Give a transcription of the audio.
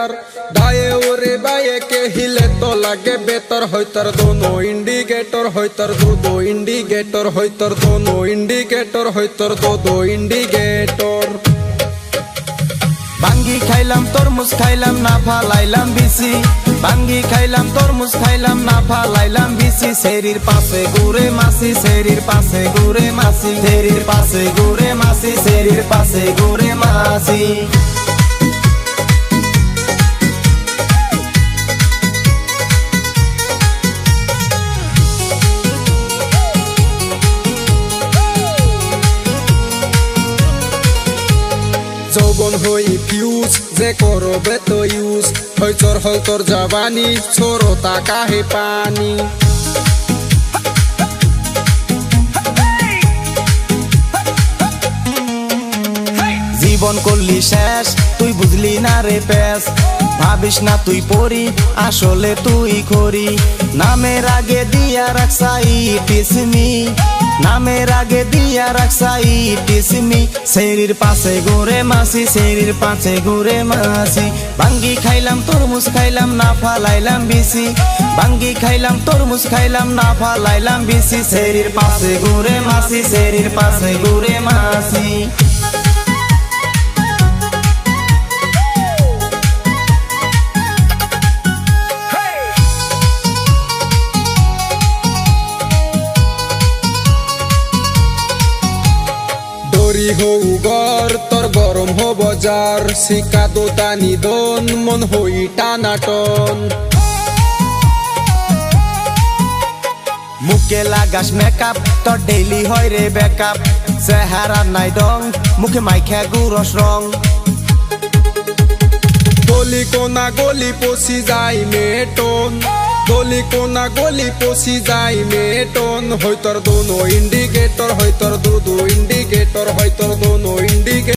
better दाए ओरे बाए के हिले तो लागे बेहतर होतर दोनों इंडिकेटर होतर दो इंडिकेटर होतर दोनों इंडिकेटर होतर दो इंडिकेटर बांगी खाइलाम तरमुज खाइलाम ना फालाइलाम बिसि बांगी खाइलाम तरमुज खाइलाम ना फालाइलाम बिसि शेरिर पाशे घुरे मासि शेरिर पाशे घुरे मासि शेरिर पाशे घुरे मासि शेरिर पाशे घुरे मासि যৌবন হই ফিউজ যে করবে তো ইউজ হইচর হল তোর জাবানি ছোড়ো টাকা হে পানি জীবন করলি শেষ তুই বুঝলি না রে পেশ ভাবিস না তুই পড়ি আসলে তুই খড়ি নামের আগে দিয়া রাখসাই টিসমি নামের আগে দিয়া রাখসাই টিসমি शेरिर पाशे घुरे मासि शेरिर पाशे घुरे मासि बांगी खाइलाम तरमुज खाइलाम ना फालाइलाम बिसि बांगी खाइलाम तरमुज खाइलाम ना फालाइलाम बिसि शेरिर पाशे घुरे मासि शेरिर पाशे घुरे मासि দরি হৌ গর তোর গরম হো বজার শিকা দোতানি দন মন হই টানাটন মুখে লাগাস মেকআপ তোর ডেইলি হয় রে বেকআপ চেহারা নাই ডং মুখে মাইখা গুরস রং গলি কোনা গলি পচি যায় মেটন গলি কোনা গলি পচি যায় মেটন হইতর দোনো ইন্ডিকেটর হইতর দো ইন্ডিকেটর হইতর দোনো ইন্ডিকেটর